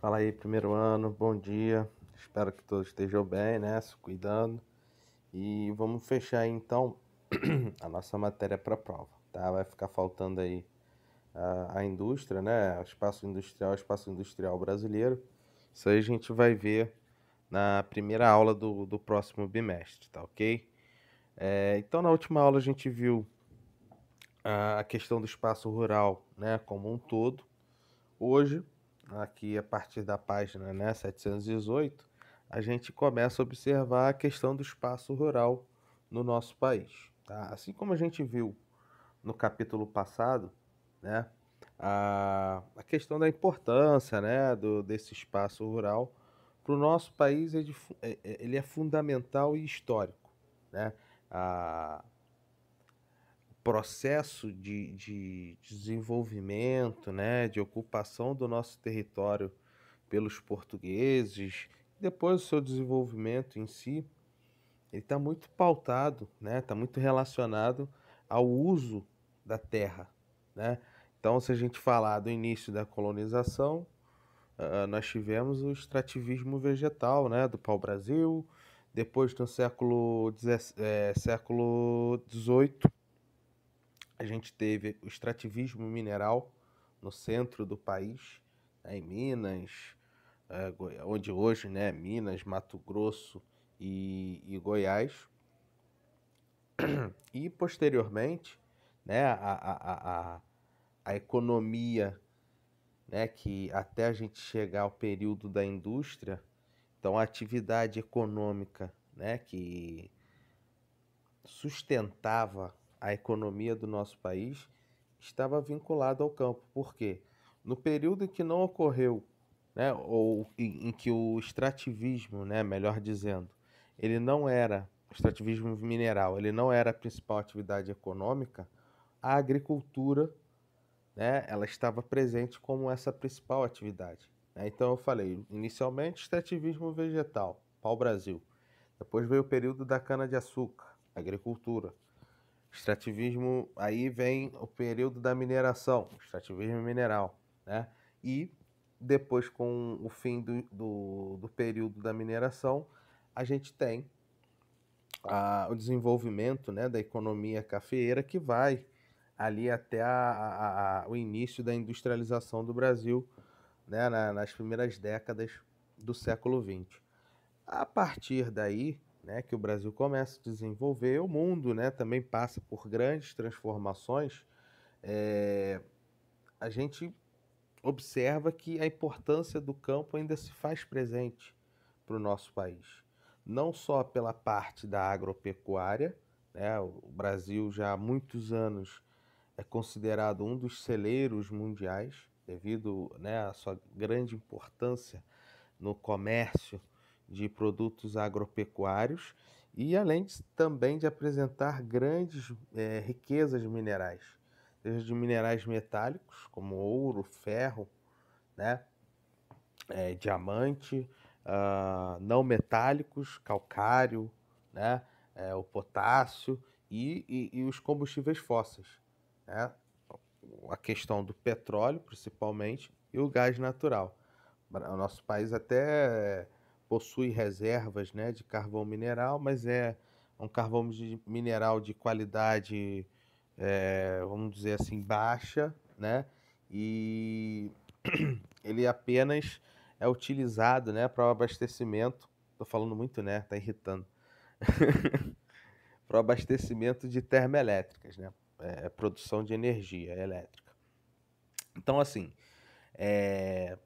Fala aí, primeiro ano, bom dia. Espero que todos estejam bem, né? Se cuidando. E vamos fechar aí, então a nossa matéria para prova, tá? Vai ficar faltando aí a indústria, né? O espaço industrial brasileiro. Isso aí a gente vai ver na primeira aula do próximo bimestre, tá ok? Então, na última aula a gente viu a questão do espaço rural, né, como um todo. Hoje, aqui a partir da página, né, 718, a gente começa a observar a questão do espaço rural no nosso país, tá? Assim como a gente viu no capítulo passado, né, a questão da importância, né, desse espaço rural para o nosso país, ele é fundamental e histórico, né? A, Processo de desenvolvimento, né, de ocupação do nosso território pelos portugueses, depois o seu desenvolvimento em si, ele está muito pautado, né, está muito relacionado ao uso da terra, né? Então, se a gente falar do início da colonização, nós tivemos o extrativismo vegetal, né, do pau-brasil. Depois, no século XVIII, a gente teve o extrativismo mineral no centro do país, né, em Minas, onde hoje, né, Minas, Mato Grosso e Goiás. E posteriormente, né, a economia, né, que até a gente chegar ao período da indústria, então a atividade econômica, né, que sustentava a economia do nosso país estava vinculada ao campo. Por quê? No período em que não ocorreu, né, ou em que o extrativismo, né, melhor dizendo, ele não era, o extrativismo mineral, ele não era a principal atividade econômica, a agricultura, né, ela estava presente como essa principal atividade, né? Então eu falei, inicialmente extrativismo vegetal, pau-brasil. Depois veio o período da cana-de-açúcar, agricultura. Extrativismo, aí vem o período da mineração, extrativismo mineral, né? E depois, com o fim do período da mineração, a gente tem o desenvolvimento, né, da economia cafeeira que vai ali até o início da industrialização do Brasil, né, nas primeiras décadas do século XX. A partir daí, né, que o Brasil começa a desenvolver, o mundo, né, também passa por grandes transformações. é, a gente observa que a importância do campo ainda se faz presente para o nosso país. Não só pela parte da agropecuária, né, o Brasil já há muitos anos é considerado um dos celeiros mundiais, devido, né, à sua grande importância no comércio de produtos agropecuários e também de apresentar grandes riquezas minerais, seja de minerais metálicos como ouro, ferro, né, diamante, não metálicos, calcário, né, o potássio e os combustíveis fósseis, né, a questão do petróleo principalmente e o gás natural. O nosso país até possui reservas, né, de carvão mineral, mas é um carvão mineral de qualidade, vamos dizer assim, baixa, né? E ele apenas é utilizado, né, para o abastecimento. Tô falando muito, né? Tá irritando. Para o abastecimento de termoelétricas, né? Produção de energia elétrica. Então, assim, é,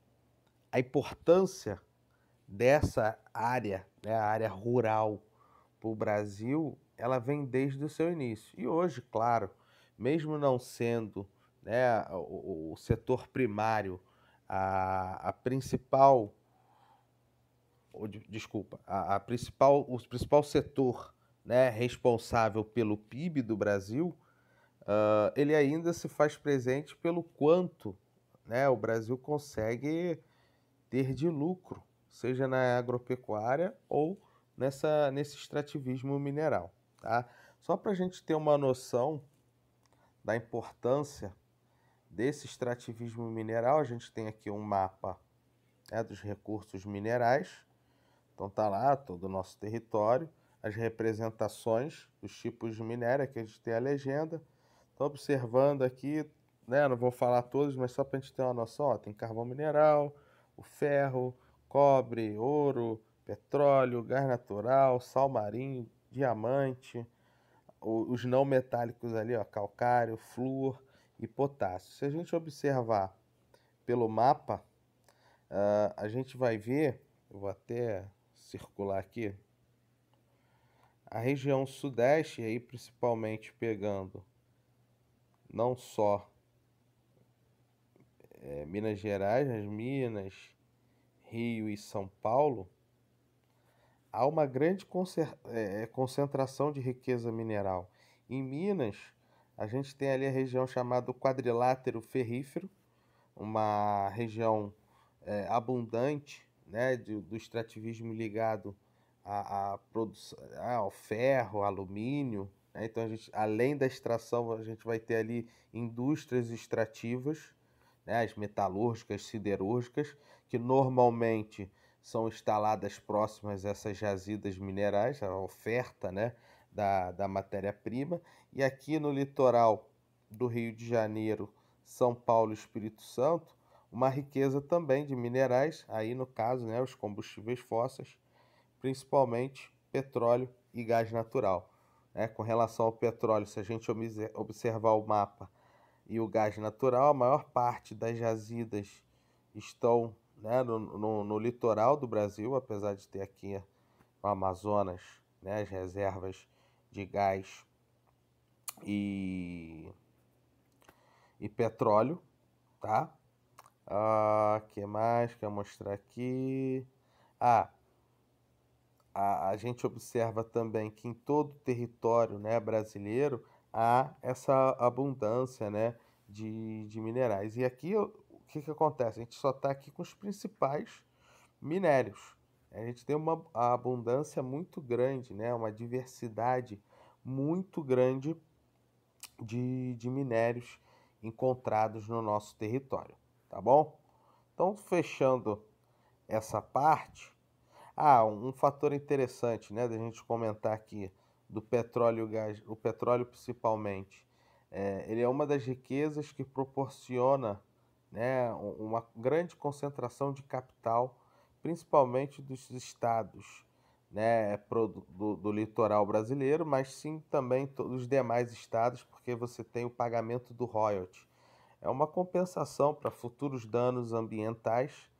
a importância dessa área, né, a área rural para o Brasil, ela vem desde o seu início. E hoje, claro, mesmo não sendo, né, o setor primário a principal, desculpa, o principal setor, né, responsável pelo PIB do Brasil, ele ainda se faz presente pelo quanto, né, o Brasil consegue ter de lucro, seja na agropecuária ou nesse extrativismo mineral, tá? Só para a gente ter uma noção da importância desse extrativismo mineral, a gente tem aqui um mapa né, dos recursos minerais. Então tá lá todo o nosso território, as representações dos tipos de minério, aqui a gente tem a legenda. Estou observando aqui, né, não vou falar todos, mas só para a gente ter uma noção, ó, tem carvão mineral, o ferro, cobre, ouro, petróleo, gás natural, sal marinho, diamante, os não metálicos ali, ó, calcário, flúor e potássio. Se a gente observar pelo mapa, a gente vai ver, eu vou até circular aqui, a região sudeste, aí principalmente pegando não só Minas Gerais, as Minas, Rio e São Paulo, há uma grande concentração de riqueza mineral. Em Minas, a gente tem ali a região chamada Quadrilátero Ferrífero, uma região abundante, né, do extrativismo ligado à produção, ao ferro, alumínio, né? Então, além da extração, a gente vai ter ali indústrias extrativas, né, as metalúrgicas, siderúrgicas, que normalmente são instaladas próximas a essas jazidas minerais, a oferta, né, da matéria-prima. E aqui no litoral do Rio de Janeiro, São Paulo e Espírito Santo, uma riqueza também de minerais, aí no caso, né, os combustíveis fósseis, principalmente petróleo e gás natural. Né? Com relação ao petróleo, se a gente observar o mapa e o gás natural, a maior parte das jazidas estão, né, no litoral do Brasil, apesar de ter aqui no Amazonas, né, as reservas de gás e, e petróleo, tá? Que mais que eu mostrar aqui? Ah, a gente observa também que em todo o território, né, brasileiro há essa abundância, né, de minerais. E aqui o que, que acontece? A gente só está aqui com os principais minérios. A gente tem uma abundância muito grande, né, uma diversidade muito grande de minérios encontrados no nosso território, tá bom? Então, fechando essa parte, um fator interessante, né, da gente comentar aqui do petróleo e gás, o petróleo principalmente, ele é uma das riquezas que proporciona, né, uma grande concentração de capital, principalmente dos estados, né, do litoral brasileiro, mas sim também dos demais estados, porque você tem o pagamento do royalty. É uma compensação para futuros danos ambientais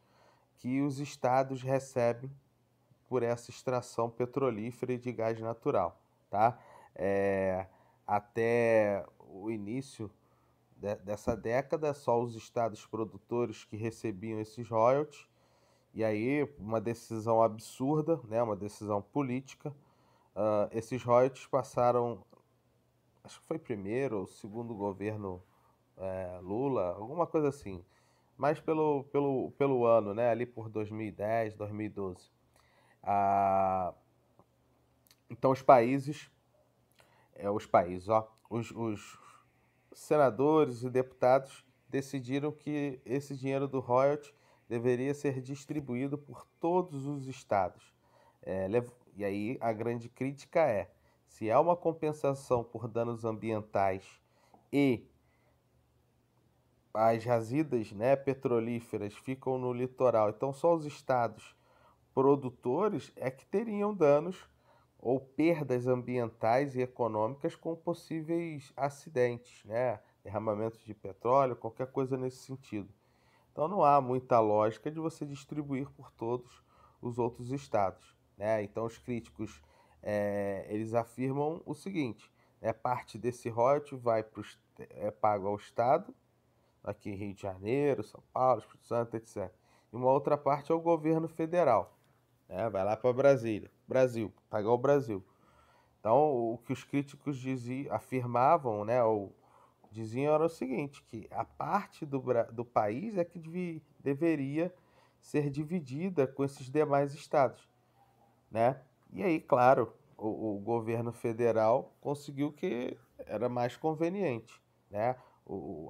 que os estados recebem por essa extração petrolífera e de gás natural, tá? É, Até o início dessa década, só os estados produtores que recebiam esses royalties, e aí uma decisão absurda, né, uma decisão política, esses royalties passaram, acho que foi primeiro ou segundo governo Lula, alguma coisa assim, mas pelo ano, né, ali por 2010, 2012. Ah, então os senadores e deputados decidiram que esse dinheiro do royalty deveria ser distribuído por todos os estados. E aí a grande crítica é: se há uma compensação por danos ambientais e as jazidas, né, petrolíferas ficam no litoral, então só os estados produtores é que teriam danos ou perdas ambientais e econômicas com possíveis acidentes, né? Derramamentos de petróleo, qualquer coisa nesse sentido. Então não há muita lógica de você distribuir por todos os outros estados, né? Então os críticos eles afirmam o seguinte: parte desse royalty é pago ao estado, aqui em Rio de Janeiro, São Paulo, Espírito Santo, etc. E uma outra parte é o governo federal, né? Vai lá para Brasília, Brasil, pagar o Brasil. Então, o que os críticos afirmavam, né, ou diziam era o seguinte, que a parte do país é que deveria ser dividida com esses demais estados, né? E aí, claro, o governo federal conseguiu que era mais conveniente, né?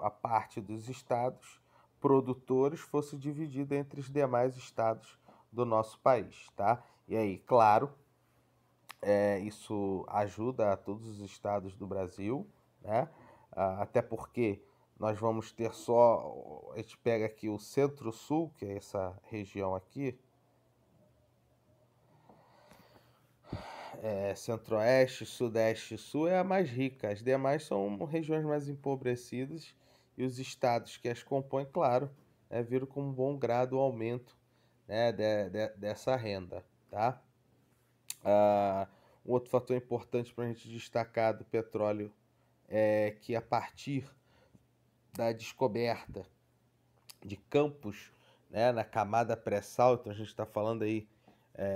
A parte dos estados produtores fosse dividido entre os demais estados do nosso país, tá? E aí, claro, isso ajuda a todos os estados do Brasil, né? Até porque nós vamos ter só, a gente pega aqui o Centro-Sul, que é essa região aqui, Centro-Oeste, Sudeste e Sul é a mais rica. As demais são regiões mais empobrecidas e os estados que as compõem, claro, viram com um bom grado o aumento, né, dessa renda, tá? Ah, um outro fator importante para a gente destacar do petróleo é que a partir da descoberta de campos, né, na camada pré-sal, então a gente está falando aí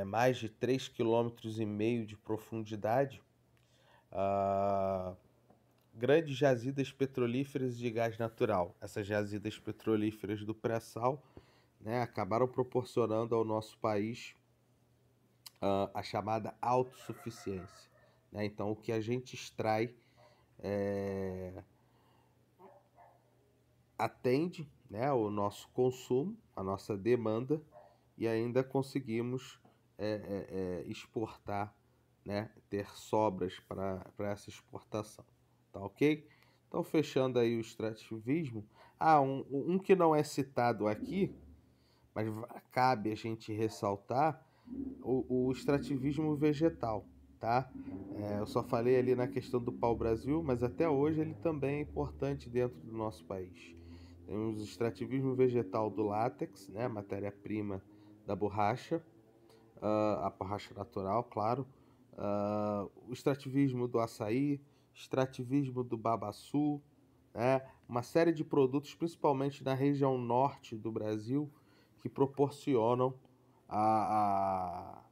mais de 3,5 km de profundidade, ah, grandes jazidas petrolíferas de gás natural. Essas jazidas petrolíferas do pré-sal, né, acabaram proporcionando ao nosso país a chamada autossuficiência. Né? Então, o que a gente extrai atende, né, o nosso consumo, a nossa demanda, e ainda conseguimos exportar, né, ter sobras para essa exportação. Tá ok? Então, fechando aí o extrativismo. Um que não é citado aqui, mas cabe a gente ressaltar o extrativismo vegetal, tá? Eu só falei ali na questão do pau-brasil, mas até hoje ele também é importante dentro do nosso país. Temos o extrativismo vegetal do látex, né, matéria-prima da borracha, a borracha natural, claro, o extrativismo do açaí, extrativismo do babaçu, né, uma série de produtos, principalmente na região norte do Brasil, que proporcionam a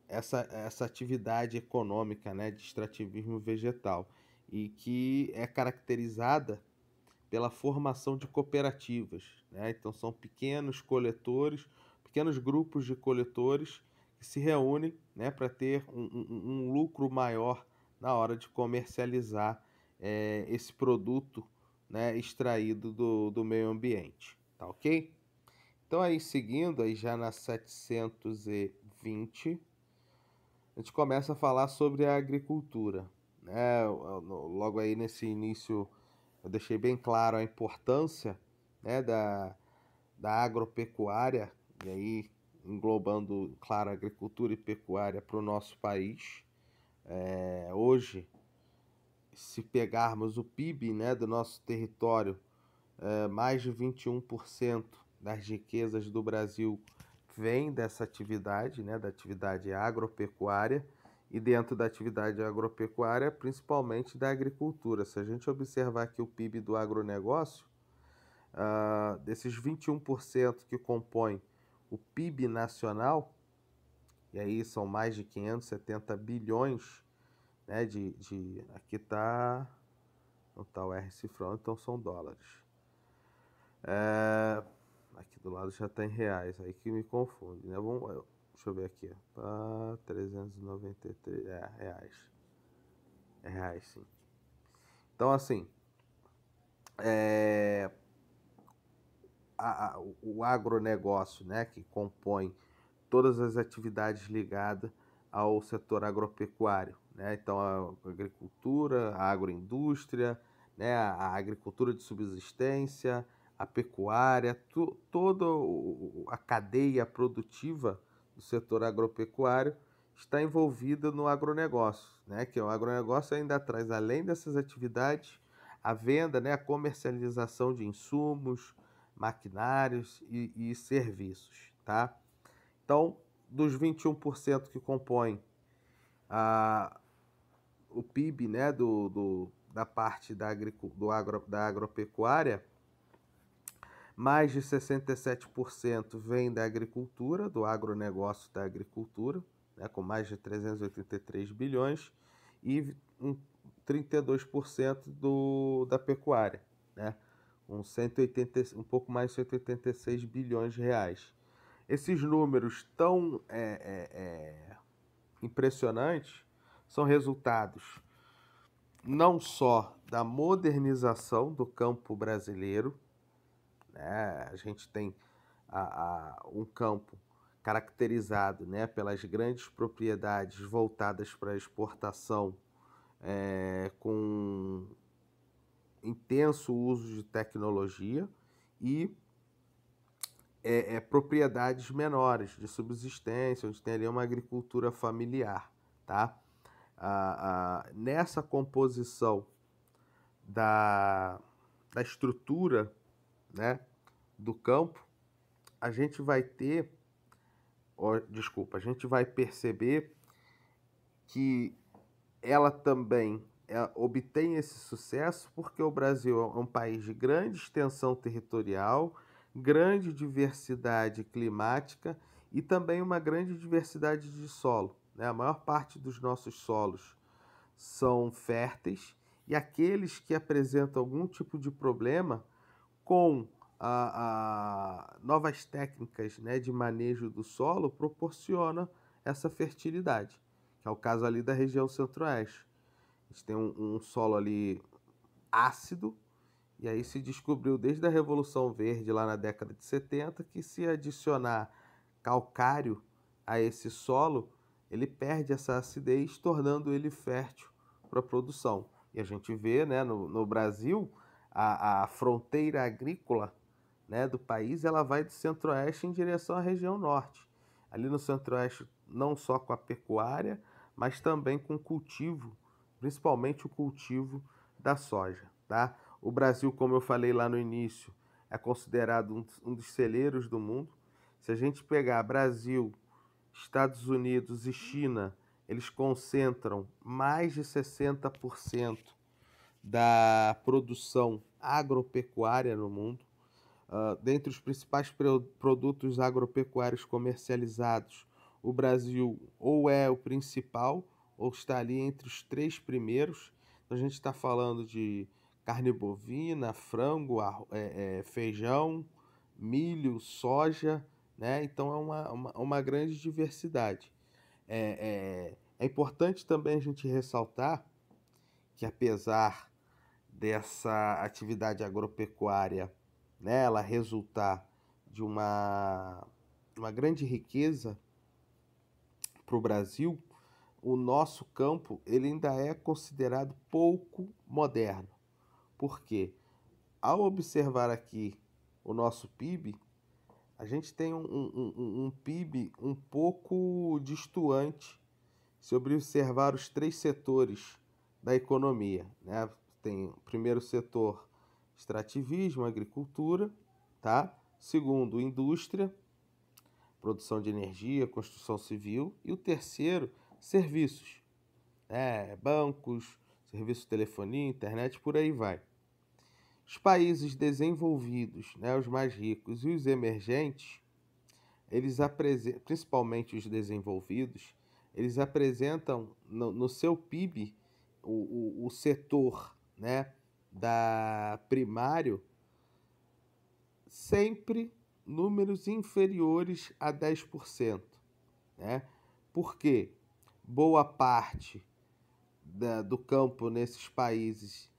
essa atividade econômica, né, de extrativismo vegetal e que é caracterizada pela formação de cooperativas, né? Então são pequenos coletores, pequenos grupos de coletores que se reúnem, né, para ter um lucro maior na hora de comercializar esse produto, né, extraído do meio ambiente, tá ok? Então aí seguindo, aí já na 720, a gente começa a falar sobre a agricultura, né? Logo aí nesse início eu deixei bem claro a importância, né, da agropecuária, e aí englobando, claro, agricultura e pecuária para o nosso país. Hoje, se pegarmos o PIB, né, do nosso território, mais de 21% das riquezas do Brasil vem dessa atividade, né, da atividade agropecuária, e dentro da atividade agropecuária, principalmente da agricultura. Se a gente observar aqui o PIB do agronegócio, desses 21% que compõem o PIB nacional, e aí são mais de 570 bilhões, né, aqui tá, não tá o R cifrão, então são dólares. Aqui do lado já está em reais, aí que me confunde, né? Deixa eu ver aqui, tá 393, reais. É reais, sim. Então, assim, o agronegócio, né, que compõe todas as atividades ligadas ao setor agropecuário, né? Então, a agricultura, a agroindústria, né, a agricultura de subsistência, a pecuária, toda a cadeia produtiva do setor agropecuário está envolvida no agronegócio, né? Que o agronegócio ainda traz, além dessas atividades, a venda, né, a comercialização de insumos, maquinários e serviços, tá? Então, dos 21% que compõem a, o PIB, né, da parte da agropecuária, mais de 67% vem da agricultura, do agronegócio da agricultura, né, com mais de 383 bilhões, e 32% da pecuária, né, com 180, um pouco mais de 186 bilhões de reais. Esses números tão impressionantes são resultados não só da modernização do campo brasileiro, né? A gente tem um campo caracterizado, né, pelas grandes propriedades voltadas para a exportação, com intenso uso de tecnologia e propriedades menores de subsistência, onde tem ali uma agricultura familiar, tá? Nessa composição da, da estrutura, né, do campo, a gente vai ter, a gente vai perceber que ela também obtém esse sucesso porque o Brasil é um país de grande extensão territorial, grande diversidade climática e também uma grande diversidade de solo, né? A maior parte dos nossos solos são férteis e aqueles que apresentam algum tipo de problema com novas técnicas, né, de manejo do solo proporciona essa fertilidade, que é o caso ali da região centro-oeste. A gente tem um solo ali ácido, e aí se descobriu desde a Revolução Verde, lá na década de 70, que se adicionar calcário a esse solo, ele perde essa acidez, tornando ele fértil para a produção. E a gente vê, né, no Brasil, a fronteira agrícola, né, do país, ela vai do centro-oeste em direção à região norte. Ali no centro-oeste, não só com a pecuária, mas também com o cultivo, principalmente o cultivo da soja, tá? O Brasil, como eu falei lá no início, é considerado um dos celeiros do mundo. Se a gente pegar Brasil, Estados Unidos e China, eles concentram mais de 60% da produção agropecuária no mundo. Dentre os principais produtos agropecuários comercializados, o Brasil ou é o principal, ou está ali entre os três primeiros. Então, a gente está falando de carne bovina, frango, feijão, milho, soja, né? Então é uma grande diversidade. É importante também a gente ressaltar que, apesar dessa atividade agropecuária, né, ela resultar de uma grande riqueza para o Brasil, o nosso campo ele ainda é considerado pouco moderno. Por quê? Ao observar aqui o nosso PIB, a gente tem um PIB um pouco distoante se observar os três setores da economia, né? Tem o primeiro setor, extrativismo, agricultura, tá? Segundo, indústria, produção de energia, construção civil. E o terceiro, serviços, né? Bancos, serviços de telefonia, internet, por aí vai. Os países desenvolvidos, né, os mais ricos e os emergentes, eles apresentam, principalmente os desenvolvidos, eles apresentam no seu PIB o setor, né, da primário sempre números inferiores a 10%, né? Porque boa parte do campo nesses países,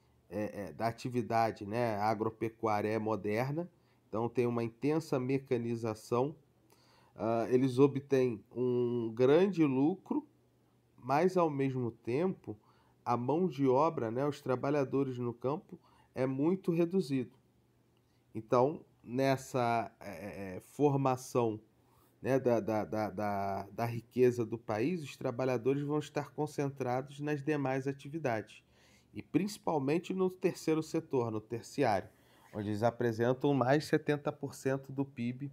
da atividade, né, agropecuária é moderna, então tem uma intensa mecanização. Eles obtêm um grande lucro, mas ao mesmo tempo a mão de obra, né, os trabalhadores no campo é muito reduzido. Então, nessa formação, né, da riqueza do país, os trabalhadores vão estar concentrados nas demais atividades, e principalmente no terceiro setor, no terciário, onde eles apresentam mais de 70% do PIB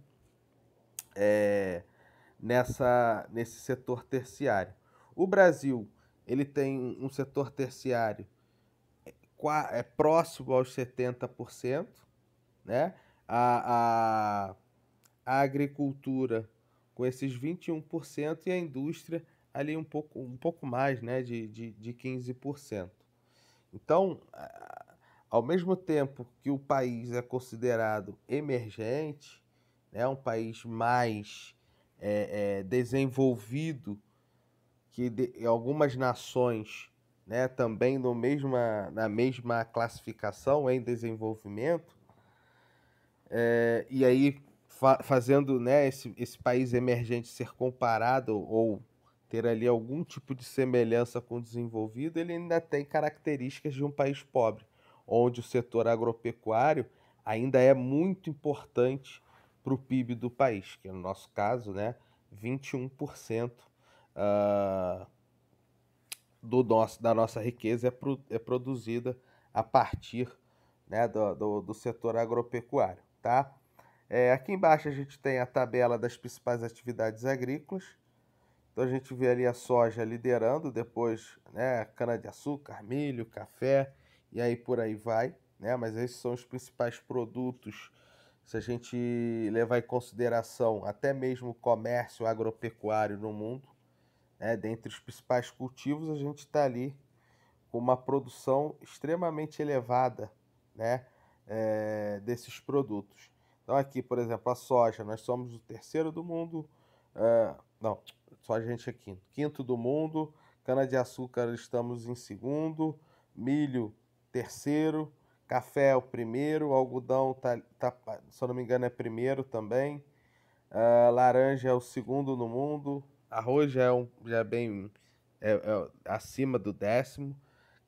nesse setor terciário. O Brasil ele tem um setor terciário próximo aos 70%, né? A, a, a agricultura com esses 21% e a indústria ali um pouco mais, né, de 15%. Então, ao mesmo tempo que o país é considerado emergente, né, um país mais desenvolvido que algumas nações, né, também na mesma classificação em desenvolvimento, E aí fazendo, né, esse país emergente ser comparado ou ter ali algum tipo de semelhança com o desenvolvido, ele ainda tem características de um país pobre, onde o setor agropecuário ainda é muito importante para o PIB do país, que no nosso caso, né, 21% ah, da nossa riqueza é produzida a partir, né, do setor agropecuário, tá? Aqui embaixo a gente tem a tabela das principais atividades agrícolas. Então a gente vê ali a soja liderando, depois, né, cana-de-açúcar, milho, café e aí por aí vai, né? Mas esses são os principais produtos. Se a gente levar em consideração até mesmo o comércio agropecuário no mundo, né? Dentre os principais cultivos, a gente está ali com uma produção extremamente elevada, né, desses produtos. Então aqui, por exemplo, a soja, nós somos o terceiro do mundo, não, só a gente é quinto do mundo, cana-de-açúcar estamos em segundo, milho terceiro, café é o primeiro, algodão se eu não me engano é primeiro também, laranja é o segundo no mundo, arroz já é bem acima do décimo.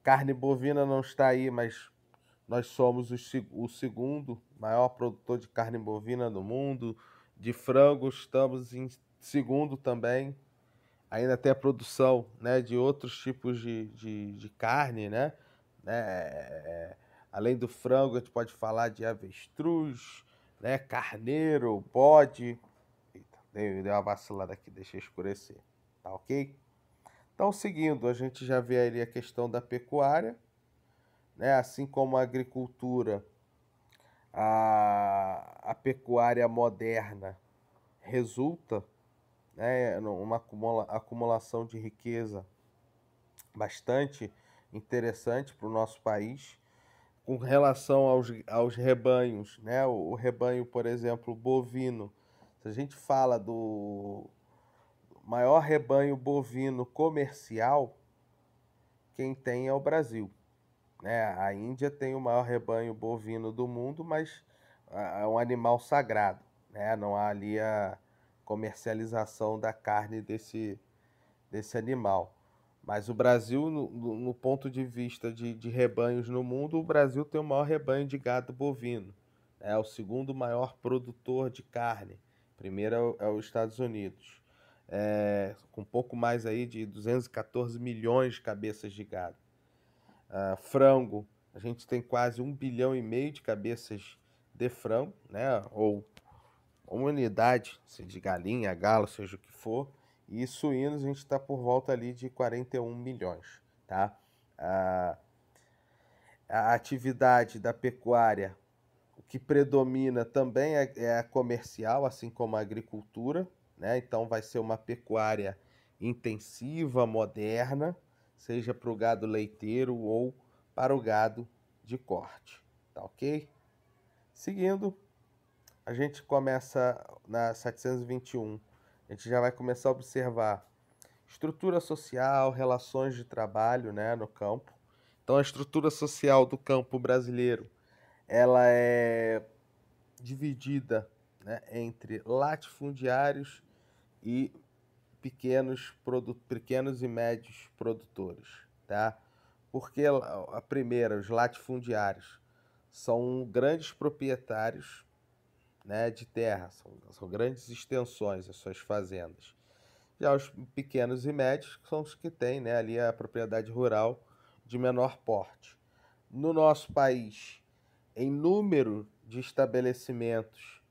Carne bovina não está aí, mas nós somos o segundo maior produtor de carne bovina no mundo. De frango estamos em segundo também. Ainda tem a produção, né, de outros tipos de carne, né? Além do frango, a gente pode falar de avestruz, né, carneiro, bode. Eita, deu uma vacilada aqui, deixa eu escurecer. Tá ok? Então, seguindo, a gente já vê ali a questão da pecuária, né? Assim como a agricultura, a pecuária moderna resulta, né, numa acumulação de riqueza bastante interessante para o nosso país. Com relação aos rebanhos, né? O rebanho, por exemplo, bovino, se a gente fala do maior rebanho bovino comercial, quem tem é o Brasil, né? A Índia tem o maior rebanho bovino do mundo, mas é um animal sagrado, né? Não há ali a comercialização da carne desse animal. Mas o Brasil, no ponto de vista de rebanhos no mundo, o Brasil tem o maior rebanho de gado bovino. É o segundo maior produtor de carne. Primeiro é os Estados Unidos. Com pouco mais aí de 214 milhões de cabeças de gado. Frango, a gente tem quase 1,5 bilhão de cabeças de frango, né? Ou uma unidade, se de galinha, galo, seja o que for. E suínos a gente está por volta ali de 41 milhões, tá? A, a atividade da pecuária, o que predomina também é a comercial, assim como a agricultura, né? Então vai ser uma pecuária intensiva, moderna, seja para o gado leiteiro ou para o gado de corte, tá ok? Seguindo, a gente começa na 721, a gente já vai começar a observar estrutura social, relações de trabalho, né, no campo. Então a estrutura social do campo brasileiro, ela é dividida, né, entre latifundiários e pequenos e médios produtores, tá? Porque a primeira, os latifundiários, são grandes proprietários, né, de terra, são grandes extensões as suas fazendas. Já os pequenos e médios são os que têm, né, ali a propriedade rural de menor porte. No nosso país, em número de estabelecimentos,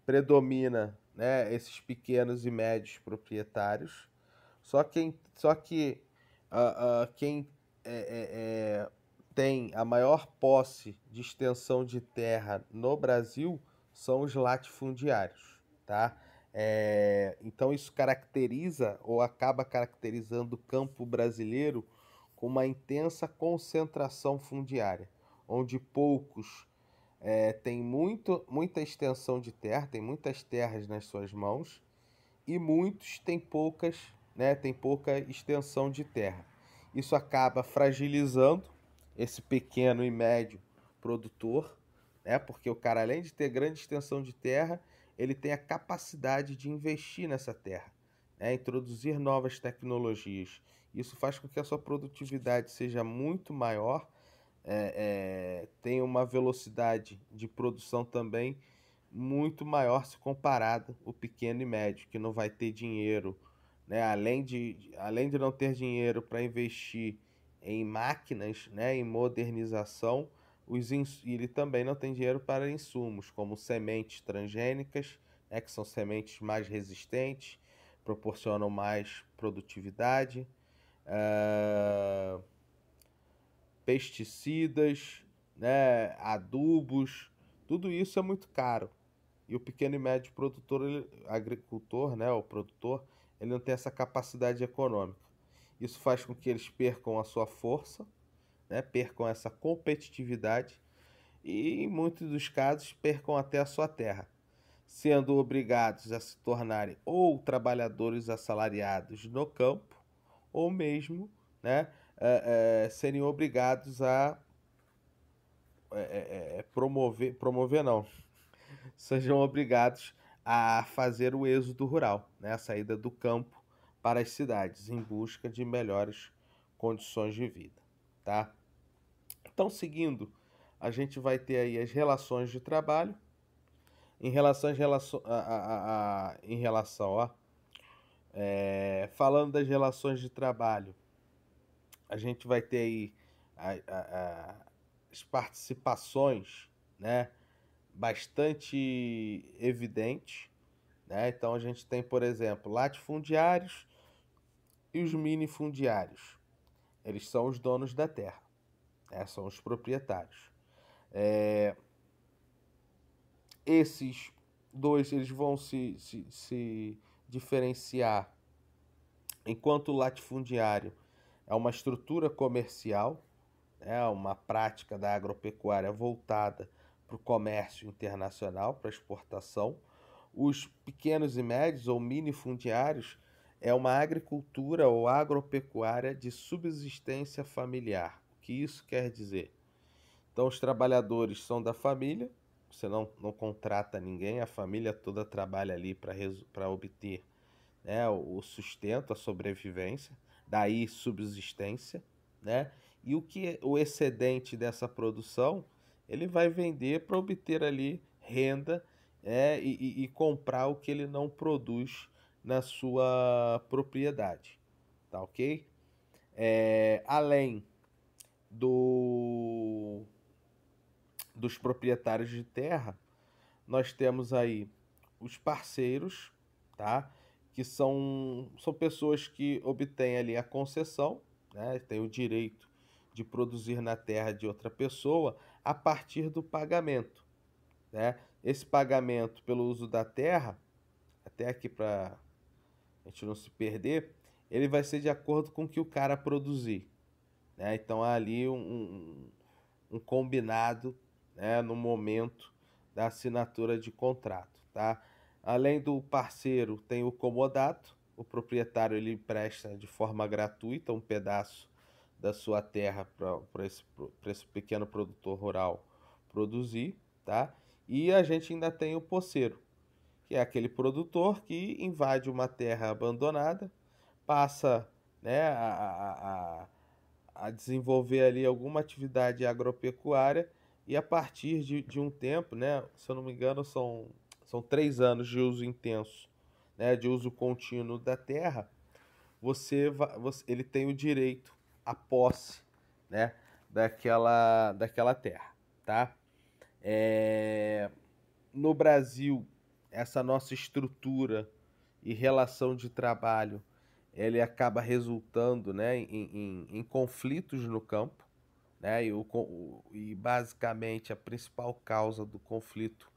predomina, né, esses pequenos e médios proprietários. Quem tem a maior posse de extensão de terra no Brasil são os latifundiários, tá? Então isso caracteriza ou acaba caracterizando o campo brasileiro com uma intensa concentração fundiária, onde poucos têm muita extensão de terra, tem muitas terras nas suas mãos, e muitos têm poucas, né, têm pouca extensão de terra. Isso acaba fragilizando esse pequeno e médio produtor, né? Porque o cara, além de ter grande extensão de terra, ele tem a capacidade de investir nessa terra, né? Introduzir novas tecnologias. Isso faz com que a sua produtividade seja muito maior, tenha uma velocidade de produção também muito maior se comparado o pequeno e médio, que não vai ter dinheiro, né? Além de não ter dinheiro para investir em máquinas, né? Em modernização, ele também não tem dinheiro para insumos, como sementes transgênicas, né? Que são sementes mais resistentes, proporcionam mais produtividade, ah, pesticidas, né? Adubos, tudo isso é muito caro. E o pequeno e médio produtor, agricultor, né, o produtor, ele não tem essa capacidade econômica. Isso faz com que eles percam a sua força, né, percam essa competitividade e, em muitos dos casos, percam até a sua terra, sendo obrigados a se tornarem ou trabalhadores assalariados no campo, ou mesmo, né, serem obrigados a promover não, sejam obrigados a fazer o êxodo rural, né? A saída do campo para as cidades em busca de melhores condições de vida, tá? Então, seguindo, a gente vai ter aí as relações de trabalho. Em relação, em relação, ó, falando das relações de trabalho, a gente vai ter aí as participações, né, bastante evidentes, né? Então a gente tem, por exemplo, latifundiários e os minifundiários. Eles são os donos da terra, né? São os proprietários. Esses dois eles vão se diferenciar, enquanto o latifundiário é uma estrutura comercial, é uma prática da agropecuária voltada para o comércio internacional, para exportação. Os pequenos e médios ou minifundiários é uma agricultura ou agropecuária de subsistência familiar. O que isso quer dizer? Então, os trabalhadores são da família, você não contrata ninguém, a família toda trabalha ali para obter, né, o sustento, a sobrevivência, daí subsistência, né? E o excedente dessa produção ele vai vender para obter ali renda, e comprar o que ele não produz na sua propriedade, tá ok? Além do, dos proprietários de terra, nós temos aí os parceiros, tá? Que são pessoas que obtêm ali a concessão, né? Tem o direito de produzir na terra de outra pessoa a partir do pagamento, né? Esse pagamento pelo uso da terra, até aqui para a gente não se perder, ele vai ser de acordo com o que o cara produzir, né? Então há ali um combinado, né, no momento da assinatura de contrato, tá? Além do parceiro, tem o comodato. O proprietário ele empresta de forma gratuita um pedaço da sua terra para esse pequeno produtor rural produzir, tá? E a gente ainda tem o poceiro, que é aquele produtor que invade uma terra abandonada, passa, né, a desenvolver ali alguma atividade agropecuária e a partir de um tempo, né, se eu não me engano, são 3 anos de uso intenso, né, de uso contínuo da terra, ele tem o direito à posse, né, daquela terra, tá? No Brasil, essa nossa estrutura e relação de trabalho, ele acaba resultando, né, em conflitos no campo, né, e basicamente a principal causa do conflito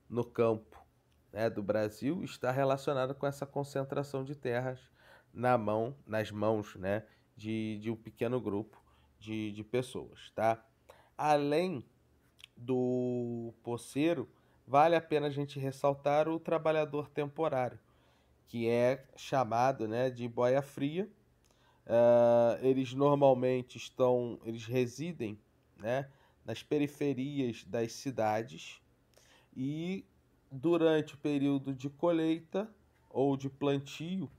no campo, né, do Brasil está relacionada com essa concentração de terras nas mãos, né, de um pequeno grupo de pessoas, tá? Além do poceiro, vale a pena a gente ressaltar o trabalhador temporário, que é chamado, né, de boia fria. Eles normalmente eles residem, né, nas periferias das cidades e durante o período de colheita ou de plantio,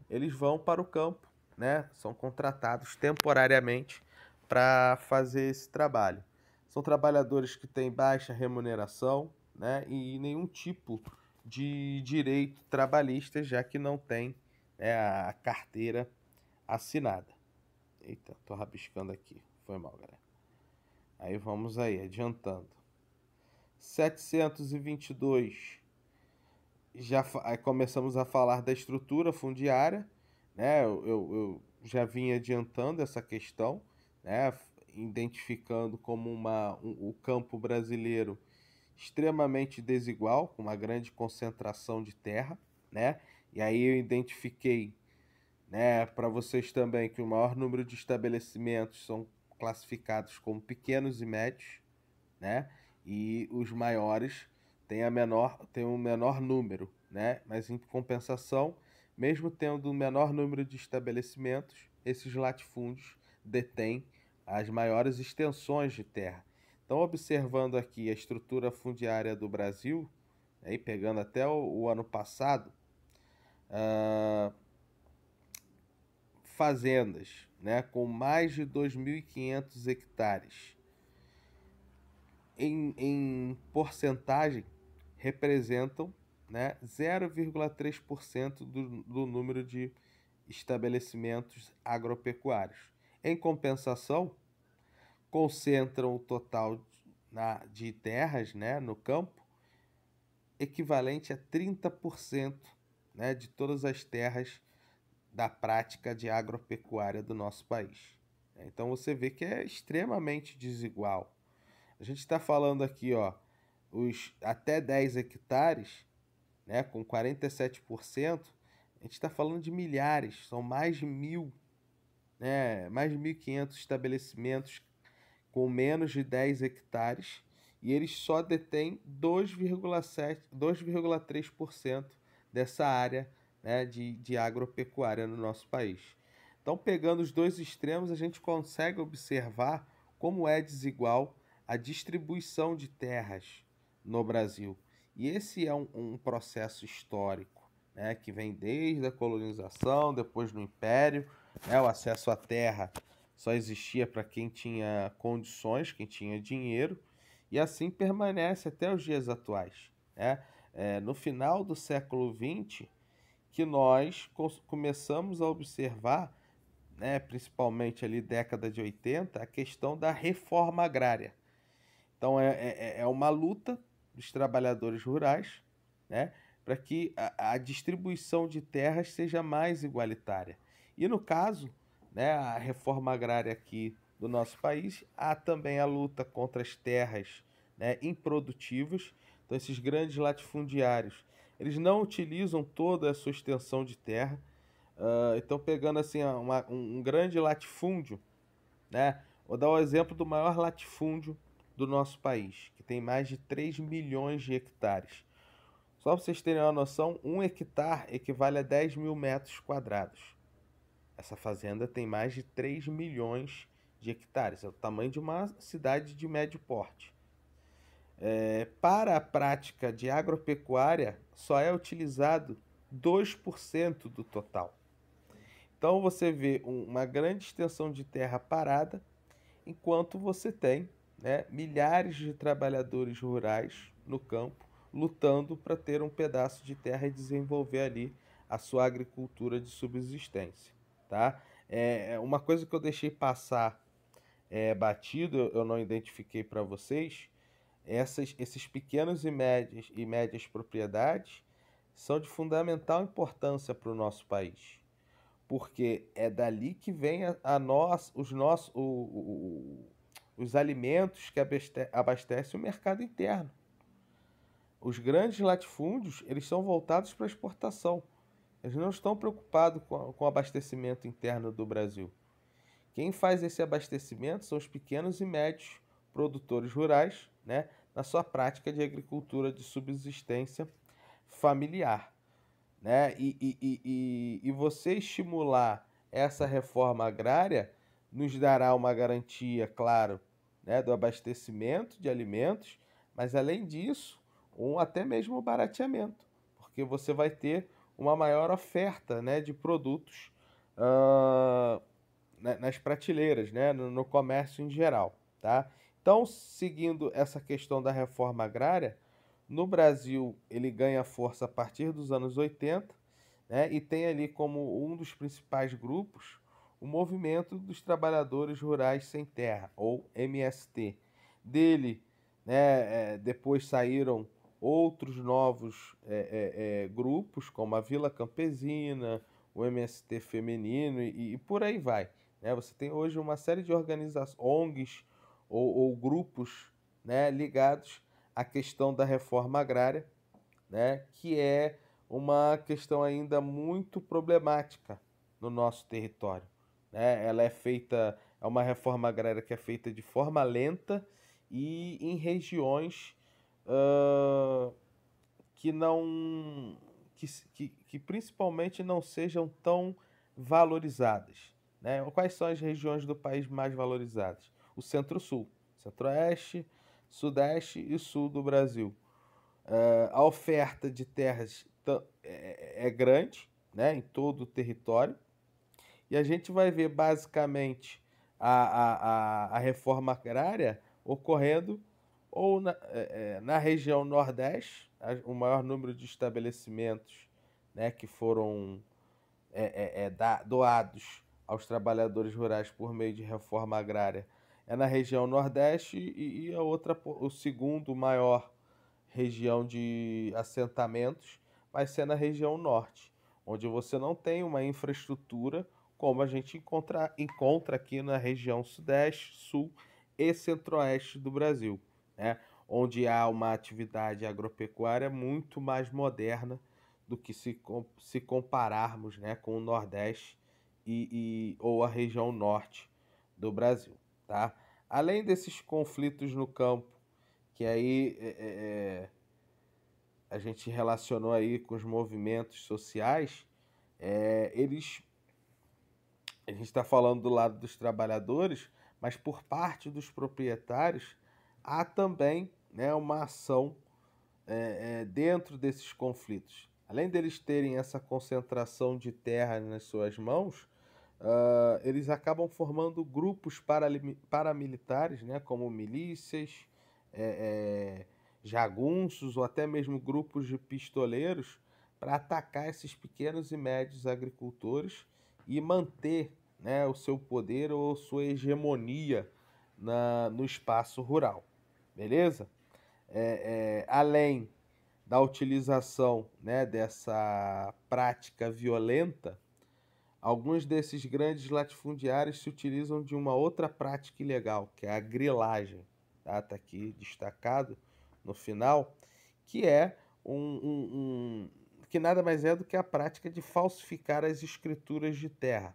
eles vão para o campo, né? São contratados temporariamente para fazer esse trabalho. São trabalhadores que têm baixa remuneração, né? E nenhum tipo de direito trabalhista, já que não tem, né, a carteira assinada. Eita, tô rabiscando aqui. Foi mal, galera. Aí vamos aí, adiantando. 722, aí começamos a falar da estrutura fundiária, né? Eu já vim adiantando essa questão, né? Identificando como o campo brasileiro extremamente desigual, com uma grande concentração de terra, né? E aí eu identifiquei, né, para vocês também que o maior número de estabelecimentos são classificados como pequenos e médios, né? E os maiores têm um menor número, né? Mas em compensação, mesmo tendo um menor número de estabelecimentos, esses latifúndios detêm as maiores extensões de terra. Então, observando aqui a estrutura fundiária do Brasil, aí pegando até o ano passado, ah, fazendas, né, com mais de 2.500 hectares em porcentagem representam, né, 0,3% do número de estabelecimentos agropecuários. Em compensação, concentram o total de terras, né, no campo, equivalente a 30%, né, de todas as terras da prática de agropecuária do nosso país. Então você vê que é extremamente desigual. A gente está falando aqui, ó, os até 10 hectares, né, com 47%, a gente está falando de milhares, são mais de 1.000, né, mais de 1.500 estabelecimentos com menos de 10 hectares e eles só detêm 2,3% dessa área, né, de agropecuária no nosso país. Então, pegando os dois extremos, a gente consegue observar como é desigual a distribuição de terras no Brasil. E esse é um processo histórico, né, que vem desde a colonização, depois no Império, né, o acesso à terra só existia para quem tinha condições, quem tinha dinheiro, e assim permanece até os dias atuais, né? No final do século XX, que nós começamos a observar, né, principalmente ali década de 80, a questão da reforma agrária. Então é uma luta dos trabalhadores rurais, né, para que a distribuição de terras seja mais igualitária. E no caso, né, a reforma agrária aqui do nosso país, há também a luta contra as terras, né, improdutivas. Então esses grandes latifundiários, eles não utilizam toda a sua extensão de terra. Então pegando assim um grande latifúndio, né? Vou dar o exemplo do maior latifúndio do nosso país, que tem mais de 3 milhões de hectares. Só para vocês terem uma noção, 1 hectare equivale a 10.000 metros quadrados. Essa fazenda tem mais de 3 milhões de hectares, é o tamanho de uma cidade de médio porte. Para a prática de agropecuária, só é utilizado 2% do total. Então você vê uma grande extensão de terra parada, enquanto você tem, né, milhares de trabalhadores rurais no campo lutando para ter um pedaço de terra e desenvolver ali a sua agricultura de subsistência, tá? Uma coisa que eu deixei passar batido, eu não identifiquei para vocês, esses pequenos e médias propriedades são de fundamental importância para o nosso país, porque é dali que vem os alimentos que abastecem o mercado interno. Os grandes latifúndios, eles são voltados para a exportação. Eles não estão preocupados com o abastecimento interno do Brasil. Quem faz esse abastecimento são os pequenos e médios produtores rurais, né, na sua prática de agricultura de subsistência familiar, né? E você estimular essa reforma agrária nos dará uma garantia, claro, né, do abastecimento de alimentos, mas além disso, até mesmo o barateamento, porque você vai ter uma maior oferta, né, de produtos ah, nas prateleiras, né, no comércio em geral, tá? Então, seguindo essa questão da reforma agrária, no Brasil ele ganha força a partir dos anos 80, né, e tem ali como um dos principais grupos o Movimento dos Trabalhadores Rurais Sem Terra, ou MST. Dele, né, depois saíram outros novos grupos, como a Vila Campesina, o MST Feminino e por aí vai, né? Você tem hoje uma série de organizações, ONGs ou grupos, né, ligados à questão da reforma agrária, né, que é uma questão ainda muito problemática no nosso território, né? Ela é feita, é uma reforma agrária que é feita de forma lenta e em regiões ah, que não que principalmente não sejam tão valorizadas, né? Quais são as regiões do país mais valorizadas? O Centro-Sul, Centro-Oeste, Sudeste e Sul do Brasil. A oferta de terras é grande, né, em todo o território, e a gente vai ver basicamente a reforma agrária ocorrendo ou na região Nordeste, o maior número de estabelecimentos, né, que foram doados aos trabalhadores rurais por meio de reforma agrária é na região Nordeste e a outra, o segundo maior região de assentamentos vai ser na região Norte, onde você não tem uma infraestrutura como a gente encontra aqui na região Sudeste, Sul e Centro-Oeste do Brasil, né? Onde há uma atividade agropecuária muito mais moderna do que se compararmos, né, com o Nordeste ou a região Norte do Brasil, tá? Além desses conflitos no campo, que aí a gente relacionou aí com os movimentos sociais, eles, a gente está falando do lado dos trabalhadores, mas por parte dos proprietários há também, né, uma ação dentro desses conflitos. Além deles terem essa concentração de terra nas suas mãos, eles acabam formando grupos paramilitares, né, como milícias, jagunços ou até mesmo grupos de pistoleiros para atacar esses pequenos e médios agricultores e manter, né, o seu poder ou sua hegemonia no espaço rural. Beleza? Além da utilização, né, dessa prática violenta, alguns desses grandes latifundiários se utilizam de uma outra prática ilegal, que é a grilagem. Tá? Tá aqui destacado no final, que é que nada mais é do que a prática de falsificar as escrituras de terra.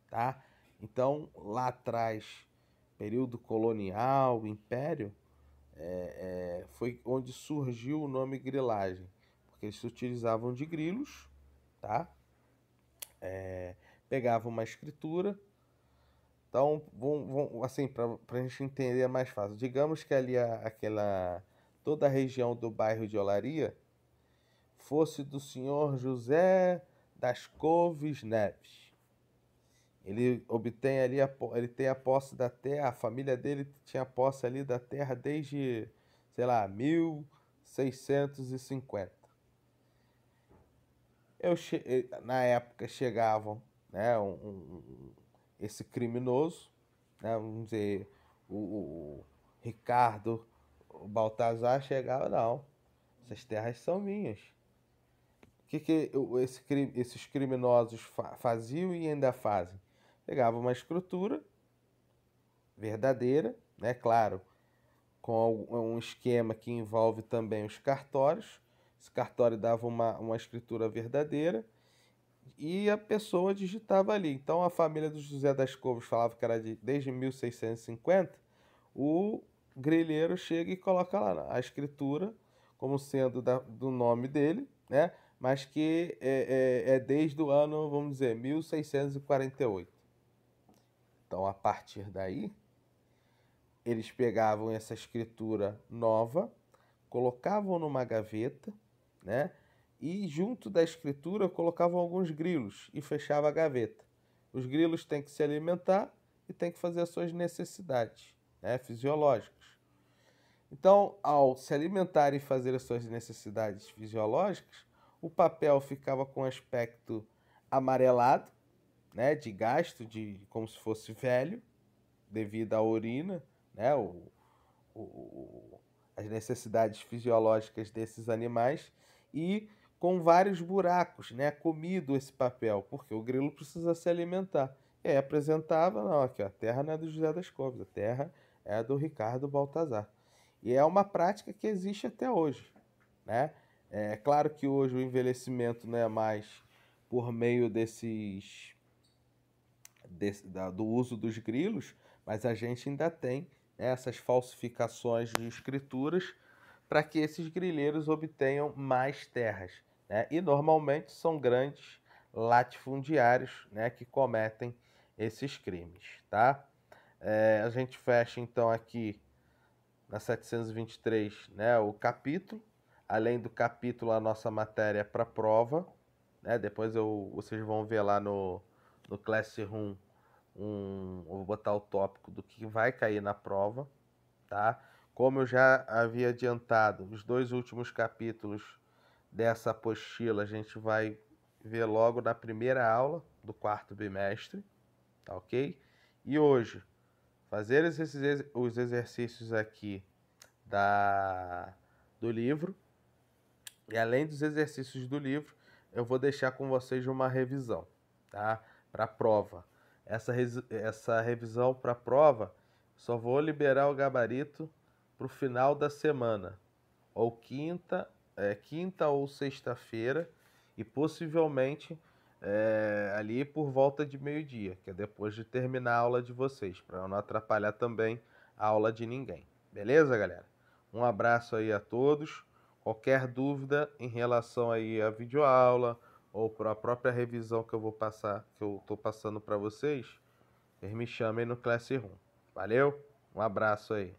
Tá? Então, lá atrás, período colonial, império, foi onde surgiu o nome grilagem, porque eles se utilizavam de grilos, tá? Pegavam uma escritura. Então, assim, para a gente entender mais fácil, digamos que ali toda a região do bairro de Olaria fosse do senhor José das Couves Neves. Ele obtém ali, ele tem a posse da terra, a família dele tinha posse ali da terra desde, sei lá, 1650. Na época chegavam, né, esse criminoso, né, vamos dizer, o Ricardo, o Baltazar chegava, não, essas terras são minhas. O que esses criminosos faziam e ainda fazem? Pegavam uma escritura verdadeira, né, claro, com um esquema que envolve também os cartórios. Esse cartório dava uma escritura verdadeira e a pessoa digitava ali. Então a família do José das Couves falava que era desde 1650. O grelheiro chega e coloca lá a escritura como sendo do nome dele, né? Mas que é desde o ano, vamos dizer, 1648. Então, a partir daí, eles pegavam essa escritura nova, colocavam numa gaveta, né? E junto da escritura colocavam alguns grilos e fechava a gaveta. Os grilos têm que se alimentar e têm que fazer as suas necessidades, né, fisiológicas. Então, ao se alimentar e fazer as suas necessidades fisiológicas, o papel ficava com aspecto amarelado, né, de gasto, de como se fosse velho, devido à urina, né, as necessidades fisiológicas desses animais, e com vários buracos, né, comido esse papel, porque o grilo precisa se alimentar. E aí apresentava, não, aqui, ó, a terra não é do José das Couves, a terra é do Ricardo Baltazar. E é uma prática que existe até hoje, né? É claro que hoje o envelhecimento não é mais por meio do uso dos grilos, mas a gente ainda tem, né, essas falsificações de escrituras para que esses grileiros obtenham mais terras, né? E normalmente são grandes latifundiários, né, que cometem esses crimes, tá? A gente fecha então aqui na 723, né, o capítulo. Além do capítulo, a nossa matéria para prova, né? Depois vocês vão ver lá no Classroom, eu vou botar o tópico do que vai cair na prova, tá? Como eu já havia adiantado, os dois últimos capítulos dessa apostila a gente vai ver logo na primeira aula do quarto bimestre, tá ok? E hoje, fazer os exercícios aqui do livro, e além dos exercícios do livro, eu vou deixar com vocês uma revisão, tá? Para a prova. Essa revisão para a prova, só vou liberar o gabarito para o final da semana, ou quinta ou sexta-feira, e possivelmente ali por volta de meio-dia, que é depois de terminar a aula de vocês, para não atrapalhar também a aula de ninguém. Beleza, galera? Um abraço aí a todos. Qualquer dúvida em relação aí à videoaula ou para a própria revisão que eu vou passar, que eu estou passando para vocês, me chamem no Classroom. Valeu? Um abraço aí.